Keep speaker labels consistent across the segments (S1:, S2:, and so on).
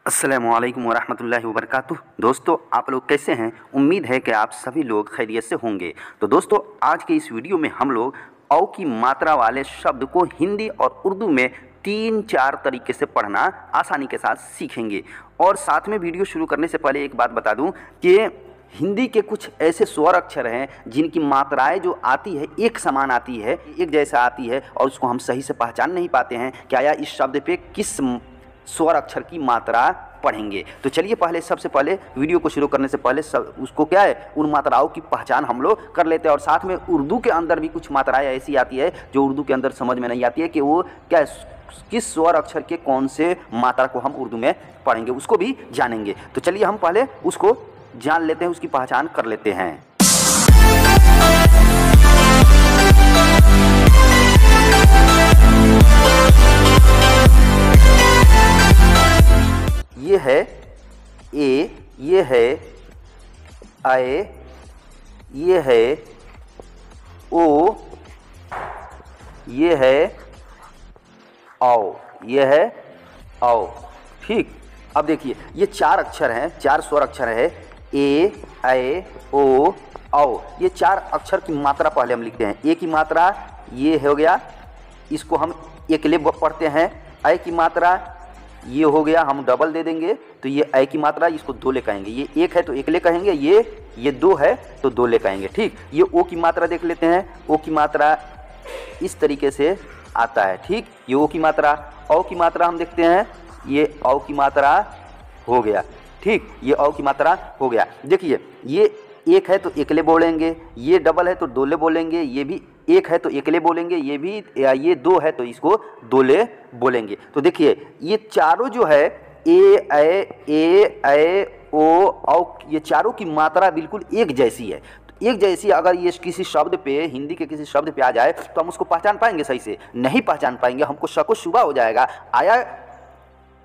S1: अस्सलामुअलैकुम वरहमतुल्लाहि वबरकातुह। दोस्तों, आप लोग कैसे हैं? उम्मीद है कि आप सभी लोग खैरियत से होंगे। तो दोस्तों, आज के इस वीडियो में हम लोग औ की मात्रा वाले शब्द को हिंदी और उर्दू में 3-4 तरीके से पढ़ना आसानी के साथ सीखेंगे। और साथ में वीडियो शुरू करने से पहले एक बात बता दूं कि हिंदी के कुछ ऐसे स्वर अक्षर हैं जिनकी मात्राएं जो आती है एक समान आती है, एक जैसा आती है, और उसको हम सही से पहचान नहीं पाते हैं क्या या इस शब्द पे किस स्वर अक्षर की मात्रा पढ़ेंगे। तो चलिए पहले सबसे पहले वीडियो को शुरू करने से पहले उसको क्या है उन मात्राओं की पहचान हम लोग कर लेते हैं। और साथ में उर्दू के अंदर भी कुछ मात्राएं ऐसी आती है जो उर्दू के अंदर समझ में नहीं आती है कि वो क्या है, किस स्वर अक्षर के कौन से मात्रा को हम उर्दू में पढ़ेंगे, उसको भी जानेंगे। तो चलिए हम पहले उसको जान लेते हैं, उसकी पहचान कर लेते हैं। ये है ए, ये है आए, ये है ओ, ये है आओ, ये है आओ। ठीक, अब देखिए ये 4 अक्षर हैं, 4 स्वर अक्षर है, ए, ऐ, ओ, औ। ये 4 अक्षर की मात्रा पहले हम लिखते हैं। ए की मात्रा ये हो गया, इसको हम एकले पढ़ते हैं। ऐ की मात्रा ये हो गया, हम डबल दे देंगे तो ये ऐ की मात्रा, इसको दोले कहेंगे। ये एक है तो एकले कहेंगे, ये 2 है तो दोले कहेंगे। ठीक, ये ओ की मात्रा देख लेते हैं। ओ की मात्रा इस तरीके से आता है। ठीक, ये ओ की मात्रा। औ की मात्रा हम देखते हैं, ये औ की मात्रा हो गया। ठीक, ये औ की मात्रा हो गया। देखिए ये एक है तो एकले बोलेंगे, ये डबल है तो दोले बोलेंगे, ये भी एक है तो एकले बोलेंगे, ये भी ये 2 है तो इसको दोले बोलेंगे। तो देखिए ये चारों जो है ए, ऐ, ओ, औ, ये चारों की मात्रा बिल्कुल एक जैसी है। तो एक जैसी अगर ये किसी शब्द पे, हिंदी के किसी शब्द पे आ जाए तो हम उसको पहचान पाएंगे? सही से नहीं पहचान पाएंगे, हमको शक व शुबा हो जाएगा। आया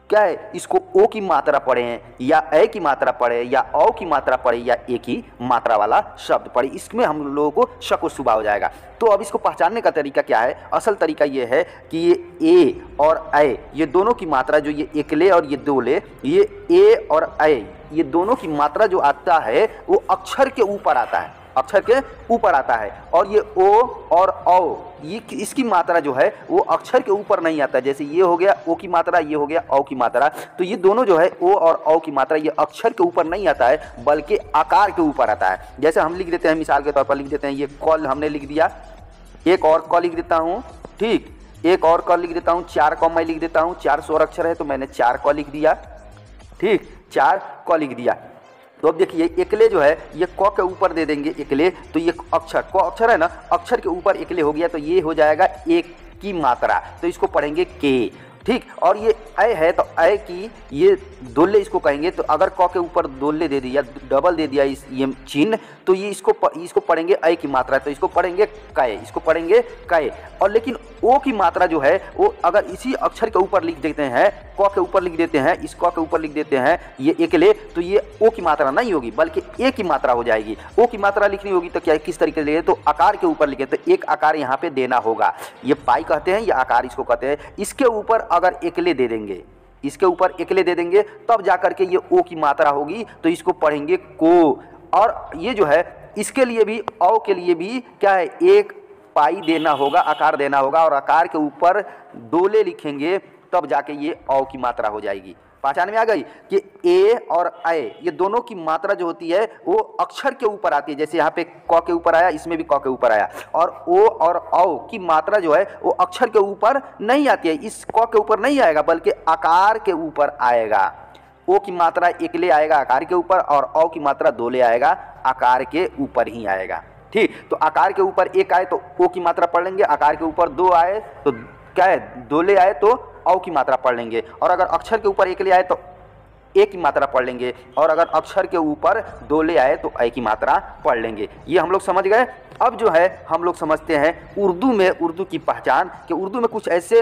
S1: क्या है, इसको ओ की मात्रा पढ़े या ए की मात्रा पढ़े या औ की मात्रा पढ़े या ए की मात्रा वाला शब्द पढ़े, इसमें हम लोगों को शक व शुबा हो जाएगा। तो अब इसको पहचानने का तरीका क्या है? असल तरीका ये है कि ये ए और ऐ, ये दोनों की मात्रा जो ये एकले और ये दोले, ये ए और ऐ, ये दोनों की मात्रा जो आता है वो अक्षर के ऊपर आता है, अक्षर के ऊपर आता है। और ये ओ और औ, ये इसकी मात्रा जो है वो अक्षर के ऊपर नहीं आता। जैसे ये हो गया ओ की मात्रा, ये हो गया औ की मात्रा, तो ये दोनों जो है ओ और औ की मात्रा ये अक्षर के ऊपर नहीं आता है बल्कि आकार के ऊपर आता है। जैसे हम लिख देते हैं, मिसाल के तौर पर लिख देते हैं, ये कॉल हमने लिख दिया, एक और कॉल लिख देता हूँ। ठीक, एक और कॉल लिख देता हूँ, 4 कॉल मैं लिख देता हूँ। 4 स्वर अक्षर है तो मैंने 4 कॉल लिख दिया। ठीक, 4 कॉल लिख दिया। तो अब देखिए एकले जो है ये क के ऊपर दे देंगे एकले, तो ये अक्षर क अक्षर है ना, अक्षर के ऊपर एकले हो गया तो ये हो जाएगा एक की मात्रा, तो इसको पढ़ेंगे के। ठीक, और ये ऐ है तो ऐ की ये दोले इसको कहेंगे। तो अगर क के ऊपर दोले दे दिया, डबल दे दिया ये चिन्ह, तो ये इसको पढ़ेंगे ऐ की मात्रा, तो इसको पढ़ेंगे कै, इसको पढ़ेंगे कै। और लेकिन ओ की मात्रा जो है वो अगर इसी अक्षर के ऊपर लिख देते हैं, क के ऊपर लिख देते हैं, इस क के ऊपर लिख देते हैं ये एकले, तो ये ओ की मात्रा नहीं होगी बल्कि ए की मात्रा हो जाएगी। ओ की मात्रा लिखनी होगी तो क्या, किस तरीके से लिखे? तो आकार के ऊपर लिखे, तो एक आकार यहाँ पे देना होगा। ये पाई कहते हैं, ये आकार इसको कहते हैं। इसके ऊपर अगर एकले दे देंगे, इसके ऊपर एकले दे देंगे तब जाकर के ये ओ की मात्रा होगी, तो इसको पढ़ेंगे को। और ये जो है इसके लिए भी, औ के लिए भी क्या है, एक पाई देना होगा, आकार देना होगा, और आकार के ऊपर दोले लिखेंगे तब जाके ये औ की मात्रा हो जाएगी। पहचान में आ गई कि ए और ऐ ये दोनों की मात्रा जो होती है वो अक्षर के ऊपर आती है। जैसे यहाँ पे क के ऊपर आया, इसमें भी क के ऊपर आया। और ओ और औ की मात्रा जो है वो अक्षर के ऊपर नहीं आती है, इस क के ऊपर नहीं आएगा बल्कि आकार के ऊपर आएगा। ओ की मात्रा एकले आएगा आकार के ऊपर, और औ की मात्रा दोले आएगा आकार के ऊपर ही आएगा। ठीक, तो आकार के ऊपर एक आए तो ओ की मात्रा पढ़ लेंगे, आकार के ऊपर 2 आए तो क्या है, दोले आए तो औ की मात्रा पढ़ लेंगे, और अगर अक्षर के ऊपर एकले आए तो ए की मात्रा पढ़ लेंगे, और अगर अक्षर के ऊपर दोले आए तो ऐ की मात्रा पढ़ लेंगे। ये हम लोग समझ गए। अब जो है हम लोग समझते हैं उर्दू में, उर्दू की पहचान, कि उर्दू में कुछ ऐसे,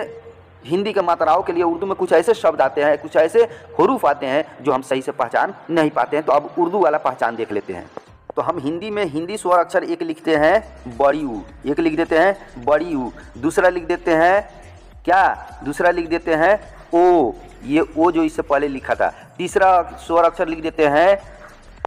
S1: हिंदी के मात्राओं के लिए उर्दू में कुछ ऐसे शब्द आते हैं, कुछ ऐसे हरूफ आते हैं जो हम सही से पहचान नहीं पाते हैं। तो अब उर्दू वाला पहचान देख लेते हैं। तो हम हिंदी में हिंदी स्वर अक्षर एक लिखते हैं बड़ी ऊ, एक लिख देते हैं बड़ी ऊ। दूसरा लिख देते हैं क्या, दूसरा लिख देते हैं ओ, ये ओ जो इससे पहले लिखा था। तीसरा स्वर अक्षर लिख देते हैं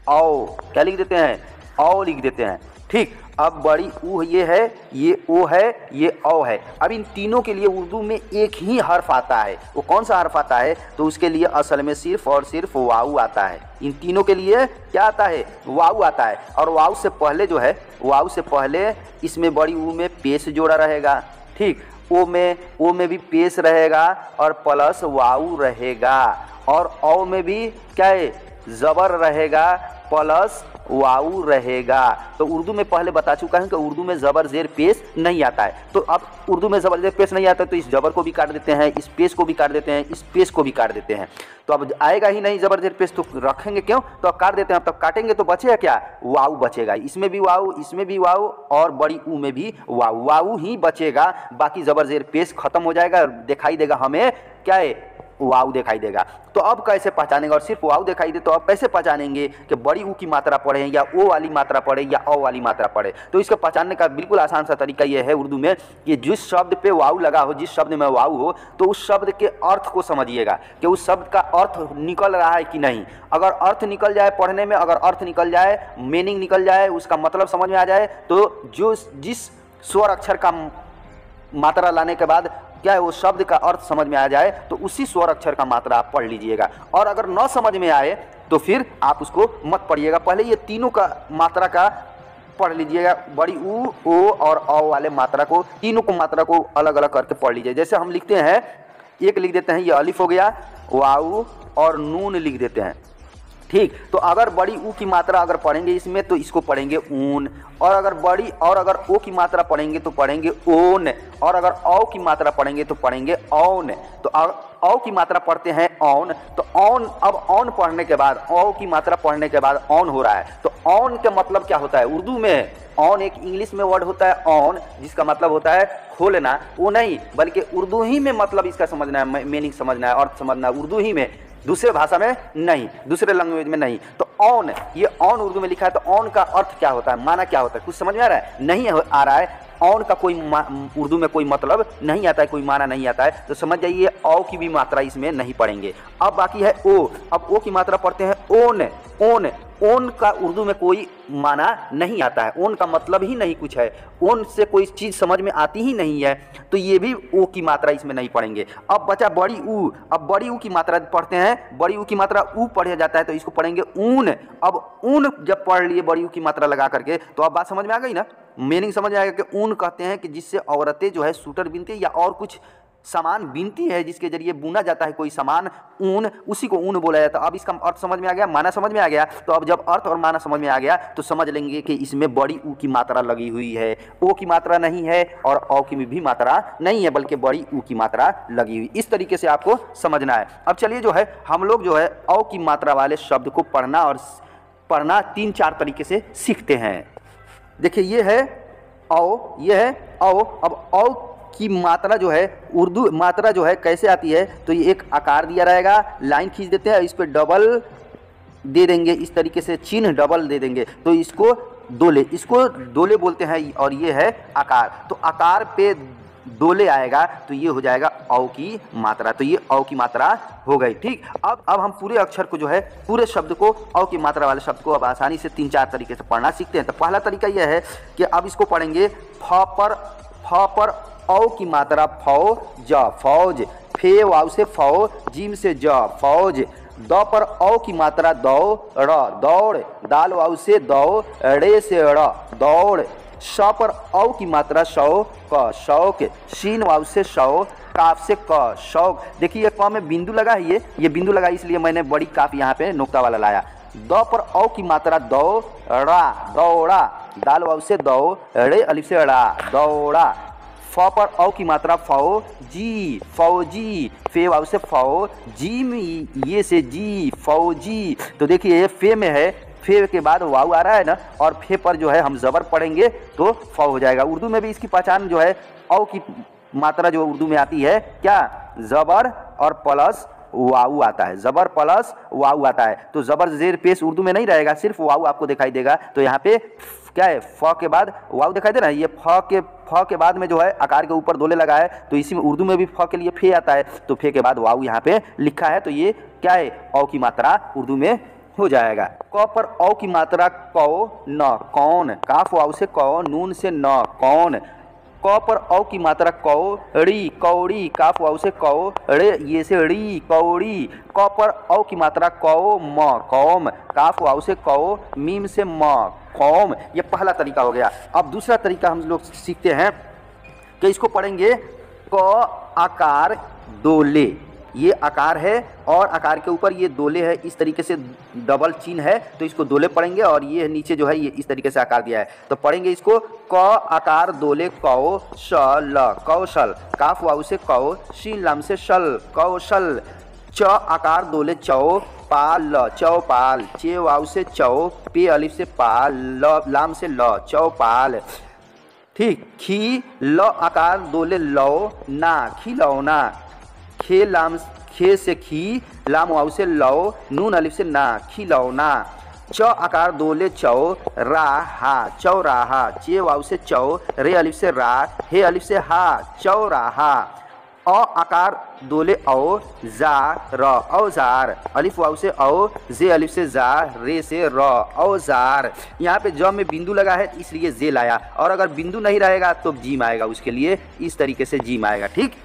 S1: औ, क्या लिख देते हैं, औ लिख देते हैं। ठीक, अब बड़ी ऊ ये है, ये ओ है, ये औ है। अब इन तीनों के लिए उर्दू में एक ही हर्फ आता है, वो कौन सा हर्फ आता है, तो उसके लिए असल में सिर्फ और सिर्फ वाऊ आता है। इन तीनों के लिए क्या आता है, वाऊ आता है। और वाऊ से पहले जो है, वाऊ से पहले इसमें बड़ी ऊ में पेश जोड़ा रहेगा। ठीक, ओ में भी पेश रहेगा और प्लस वाऊ रहेगा, और औ में भी क्या है, ज़बर रहेगा प्लस वाऊ रहेगा। तो उर्दू में पहले बता चुका है कि उर्दू में ज़बर ज़ेर पेश नहीं आता है। तो अब उर्दू में ज़बर ज़ेर पेश नहीं आता है तो इस ज़बर को भी काट देते हैं, इस पेश को भी काट देते हैं, इस पेश को भी काट देते हैं। तो अब आएगा ही नहीं ज़बर ज़ेर पेश, तो रखेंगे क्यों, तो अब काट देते हैं। अब तब काटेंगे तो बचेगा क्या, वाऊ बचेगा। इसमें भी वाऊ, इसमें भी वाऊ, और बड़ी ऊ में भी वाऊ, वाऊ ही बचेगा। बाकी ज़बर ज़ेर पेश खत्म हो जाएगा, दिखाई देगा हमें क्या है, वाऊ दिखाई देगा। तो अब कैसे पहचानेंगे, और सिर्फ वाऊ दिखाई दे तो अब कैसे पहचानेंगे कि बड़ी ऊ की मात्रा पढ़े या ओ वाली मात्रा पढ़े या औ वाली मात्रा पढ़े। तो इसको पहचानने का बिल्कुल आसान सा तरीका यह है उर्दू में कि जिस शब्द पे वाऊ लगा हो, जिस शब्द में वाऊ हो, तो उस शब्द के अर्थ को समझिएगा कि उस शब्द का अर्थ निकल रहा है कि नहीं। अगर अर्थ निकल जाए पढ़ने में, अगर अर्थ निकल जाए, मीनिंग निकल जाए, उसका मतलब समझ में आ जाए, तो जिस स्वर अक्षर का मात्रा लाने के बाद क्या है, वो शब्द का अर्थ समझ में आ जाए, तो उसी स्वर अक्षर का मात्रा आप पढ़ लीजिएगा। और अगर न समझ में आए तो फिर आप उसको मत पढ़िएगा, पहले ये तीनों का मात्रा का पढ़ लीजिएगा। बड़ी ऊ, ओ और औ वाले मात्रा को, तीनों को मात्रा को अलग अलग करके पढ़ लीजिए। जैसे हम लिखते हैं, एक लिख देते हैं ये अलिफ हो गया, वाऊ और नून लिख देते हैं। ठीक, तो अगर बड़ी ऊ की मात्रा अगर पढ़ेंगे इसमें तो इसको पढ़ेंगे ऊन, और अगर ओ की मात्रा पढ़ेंगे तो पढ़ेंगे ओन, और अगर औ की मात्रा पढ़ेंगे तो पढ़ेंगे औन। तो औ की मात्रा पढ़ते हैं औन, तो औन, अब औन पढ़ने के बाद, औ की मात्रा पढ़ने के बाद औन हो रहा है। तो औन का मतलब क्या होता है उर्दू में, ऑन एक इंग्लिश में वर्ड होता है ऑन, जिसका मतलब होता है खोलना, वो नहीं बल्कि उर्दू ही में मतलब इसका समझना है, मीनिंग समझना है, अर्थ समझना है उर्दू ही में, दूसरे भाषा में नहीं, दूसरे लैंग्वेज में नहीं। तो ऑन, ये ऑन उर्दू में लिखा है, तो ऑन का अर्थ क्या होता है, माना क्या होता है, कुछ समझ में आ रहा है, नहीं आ रहा है। ऑन का कोई उर्दू में कोई मतलब नहीं आता है, कोई माना नहीं आता है, तो समझ जाइए औ की भी मात्रा इसमें नहीं पढ़ेंगे। अब बाकी है ओ, अब ओ की मात्रा पढ़ते हैं ओन। ओन, ओन का उर्दू में कोई माना नहीं आता है, ओन का मतलब ही नहीं कुछ है, ओन से कोई चीज़ समझ में आती ही नहीं है, तो ये भी ओ की मात्रा इसमें नहीं पढ़ेंगे। अब बचा बड़ी ऊ, अब बड़ी ऊ की मात्रा पढ़ते हैं, बड़ी ऊ की मात्रा ऊ पढ़ा जाता है तो इसको पढ़ेंगे ऊन। अब ऊन जब पढ़ लिए बड़ी ऊ की मात्रा लगा करके, तो अब बात समझ में आ गई ना, मीनिंग समझ में आएगा कि ऊन कहते हैं कि जिससे औरतें जो है सूटर बिनती या और कुछ सामान बिनती है, जिसके जरिए बुना जाता है कोई सामान, ऊन, उसी को ऊन बोला जाता है। अब इसका अर्थ समझ में आ गया, माना समझ में आ गया। तो अब जब अर्थ और माना समझ में आ गया तो समझ लेंगे कि इसमें बड़ी ऊ की मात्रा लगी हुई है, ओ की मात्रा नहीं है और औ की भी मात्रा नहीं है, बल्कि बड़ी ऊ की मात्रा लगी हुई। इस तरीके से आपको समझना है। अब चलिए जो है हम लोग जो है औ की मात्रा वाले शब्द को पढ़ना 3-4 तरीके से सीखते हैं। देखिए ये है औ, ये है औ। अब औ की मात्रा जो है, उर्दू मात्रा जो है कैसे आती है, तो ये एक आकार दिया रहेगा, लाइन खींच देते हैं, इस पर डबल दे देंगे, इस तरीके से चिन्ह डबल दे देंगे, तो इसको दोले बोलते हैं, और ये है आकार। तो आकार पे दोले आएगा तो ये हो जाएगा औ की मात्रा, तो ये औ की मात्रा हो गई। ठीक, अब हम पूरे अक्षर को जो है, पूरे शब्द को, औ की मात्रा वाले शब्द को अब आसानी से 3-4 तरीके से पढ़ना सीखते हैं। तो पहला तरीका यह है कि अब इसको पढ़ेंगे फ पर औ की मात्रा फौज, फौज, फे वाव से फौ, जीम से ज, फौज। द पर औ की मात्रा दौड़, दौड़, दाल वाव से दौ, रे से ड़, दौड़। श पर औ की मात्रा शौ, क, शौक, शीन वाव से शौ, काफ से क, शौक। देखिए क में बिंदु लगा है, ये बिंदु लगा इसलिए मैंने बड़ी काफ यहाँ पे नुक्ता वाला लाया। द पर औ की मात्रा दौड़ा, दौड़ा, दाल वाव से दौ, रे अलिफ से ड़ा, दौड़ा। फ पर औ की मात्रा फौजी, फौजी, फे वाव से फौ, जीम ये से जी, फौजी। तो देखिए ये फे में है, फे के बाद वाव आ रहा है ना, और फे पर जो है हम ज़बर पढ़ेंगे तो फौ हो जाएगा। उर्दू में भी इसकी पहचान जो है, औ की मात्रा जो उर्दू में आती है क्या, ज़बर और प्लस वाऊ आता है, ज़बर प्लस वाऊ आता है। तो ज़बर ज़ेर पेश उर्दू में नहीं रहेगा, सिर्फ वाऊ आपको दिखाई देगा। तो यहाँ पे क्या है, फ के बाद वाऊ दिखाई दे रहा है, ये फ के बाद में जो है आकार के ऊपर दोले लगा है, तो इसी में उर्दू में भी फ के लिए फे आता है, तो फे के बाद वाऊ यहाँ पे लिखा है, तो ये क्या है, औ की मात्रा उर्दू में हो जाएगा। क पर औ की मात्रा कौ न कौन, काफ वाव से कौ, नून से न कौन। क पर औ की मात्रा कौड़ी कौड़ी, काफ वाव से कौड़े ये से ड़ी कौड़ी। क पर औ की मात्रा कौम कौम, काफ वाव से कौ, मीम से म कौम। ये पहला तरीका हो गया। अब दूसरा तरीका हम लोग सीखते हैं कि इसको पढ़ेंगे क आकार दोले, ये आकार है और आकार के ऊपर ये दोले है, इस तरीके से डबल चिन्ह है तो इसको दोले पढ़ेंगे, और ये नीचे जो है ये इस तरीके से आकार दिया है तो पढ़ेंगे इसको क आकार दोले कौशल कौशल, काफ वाव से कौ, शीन लाम से शल कौशल। च आकार दोले चौपाल चौपाल, चे वाव से चौ, पे अलिफ से पाल, लाम से ल चौपाल। ठीक। खी ल आकार दोले लो ना खिलौना, खे लाम खे से खी, लाम वाव से लो, नून अलिफ से ना खिलौना। च आकार दोले चौ राहा चौराहा, चे वाव से चौ, रे अलिफ से रा, हे अलिफ से हा चौराहा। अ आकार दोले औ जा र औजार, अलिफ वाव से औ, जे अलिफ से जा, रे से र औजार। यहाँ पे ज में बिंदु लगा है इसलिए जे लाया, और अगर बिंदु नहीं रहेगा तो जीम आएगा, उसके लिए इस तरीके से जीम आएगा। ठीक।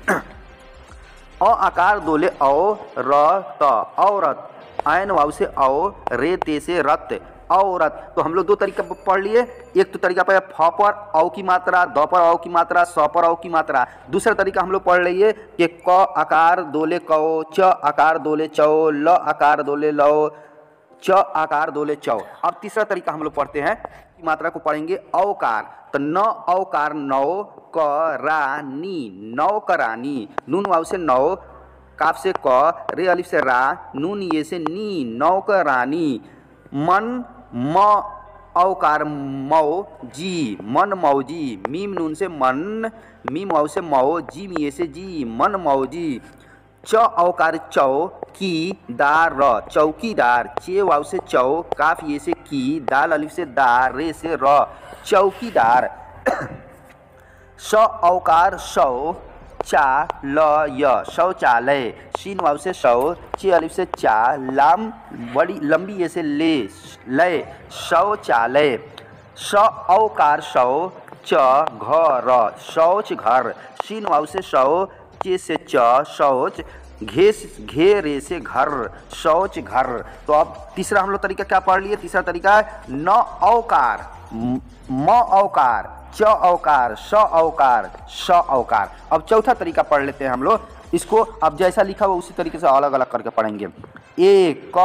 S1: अ आकार दोले औ र त औरत, ऐन वाव से औ, रे ते से रत औरत। तो हम लोग दो तरीका पढ़ लिए। एक तो तरीका पढ़ा फ पर औ की मात्रा, द पर औ की मात्रा, स पर औ की मात्रा। दूसरा तरीका हम लोग पढ़ लिए कि क आकार दोले कौ, च आकार दोले चौ, ल आकार दोले लो, च आकार दोले चौ। अब तीसरा तरीका हम लोग पढ़ते हैं की मात्रा को पढ़ेंगे औकार। तो न औकार नौ करानी नौकरानी, नून वाव से नौ, काफ से क, रे अलिफ से रा, नून ये से नी नौकरानी। मन म औकार मौ जी मन मौजी, मीम नून से मन, मीम वाव से मौ, जी ये से जी मन मौजी। च औकार चौ की दार चौकीदार, चे वाव से चौ, काफ ये से की, दाल अलिफ से दा, रे से र चौकीदार। स औकार शौ चा ल य शौचालय, शीन वाव से शौ, चे अलिफ से चा, लाम बड़ी लंबी ये से ले लय शौचालय। स औकार शौ च घर शौच घर, शीन वाव से शौ, चे से च शौच, घे रे से घर शौच घर। तो अब तीसरा हम लोग तरीका क्या पढ़ लिए। तीसरा तरीका है न औकार म औकार, च औकार, स औकार, श औकार। अब चौथा तरीका पढ़ लेते हैं हम लोग इसको। अब जैसा लिखा हुआ उसी तरीके से अलग अलग करके पढ़ेंगे। एक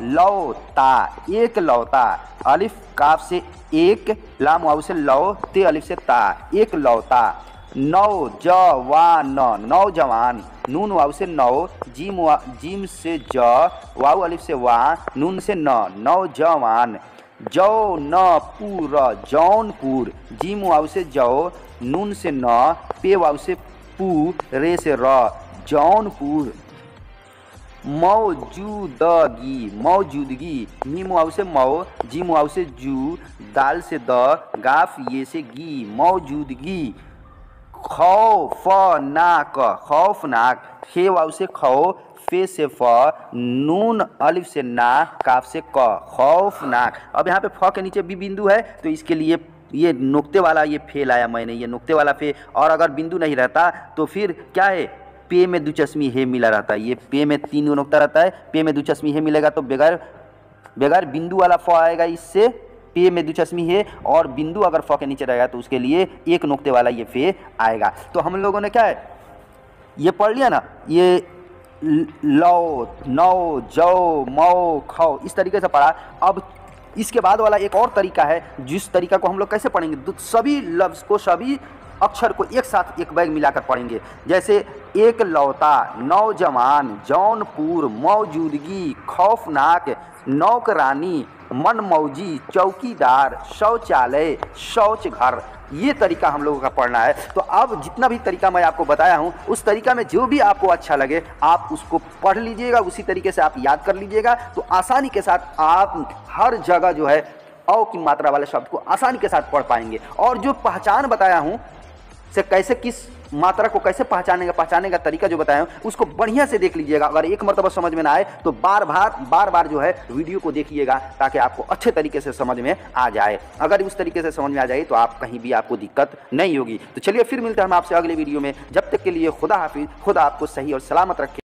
S1: लौता एक लौता, अलिफ काफ से एक, लाम वाव से लौ, ते अलिफ से ता एक लौता। नौजवान नौजवान, नून वाव से नौ, जीम से ज, वाव अलिफ से वा, नून से न नौजवान। जौनपुर जौनपुर, जीम वाव से जौ, नून से न, पे वाव से पू, रे से र जौनपुर। मौजूदगी मौजूदगी, मीम वाव से मौ, जीम वाव से जू, दाल से द, गाफ ये से गी मौजूदगी। खौफनाक खौफनाक, खे वाव से खौ, फे से फ, नून अलिफ से ना, काफ से क खौफनाक। अब यहाँ पे फ के नीचे भी बिंदु है तो इसके लिए ये नुक्ते वाला ये फे लाया मैंने, ये नुक्ते वाला फे। और अगर बिंदु नहीं रहता तो फिर क्या है, पे में दुचस्मी हे मिला रहता है। ये पे में 3 नुक्ता रहता है, पे में दुचस्मी हे मिलेगा तो बगैर बिंदु वाला फ आएगा इससे, पे में दुचस्मी है, और बिंदु अगर फ के नीचे रहेगा तो उसके लिए एक नुक्ते वाला ये फे आएगा। तो हम लोगों ने क्या है ये पढ़ लिया ना, ये लो नौ जौ मौ खौ इस तरीके से पढ़ा। अब इसके बाद वाला एक और तरीका है जिस तरीका को हम लोग कैसे पढ़ेंगे, सभी लफ्ज़ को सभी अक्षर को एक साथ एक बैग मिलाकर पढ़ेंगे। जैसे एक लौता, नौजवान, जौनपुर, मौजूदगी, खौफनाक, नौकरानी, मनमौजी, चौकीदार, शौचालय, शौच घर, ये तरीका हम लोगों का पढ़ना है। तो अब जितना भी तरीका मैं आपको बताया हूँ उस तरीका में जो भी आपको अच्छा लगे आप उसको पढ़ लीजिएगा, उसी तरीके से आप याद कर लीजिएगा। तो आसानी के साथ आप हर जगह जो है औ की मात्रा वाले शब्द को आसानी के साथ पढ़ पाएंगे। और जो पहचान बताया हूँ से कैसे किस मात्रा को कैसे पहचानने का तरीका जो बताया हूं उसको बढ़िया से देख लीजिएगा। अगर एक मरतबा समझ में ना आए तो बार बार जो है वीडियो को देखिएगा ताकि आपको अच्छे तरीके से समझ में आ जाए। अगर उस तरीके से समझ में आ जाए तो आप कहीं भी आपको दिक्कत नहीं होगी। तो चलिए फिर मिलते हैं हम आपसे अगले वीडियो में। जब तक के लिए खुदा हाफिज, खुदा आपको सही और सलामत रखे।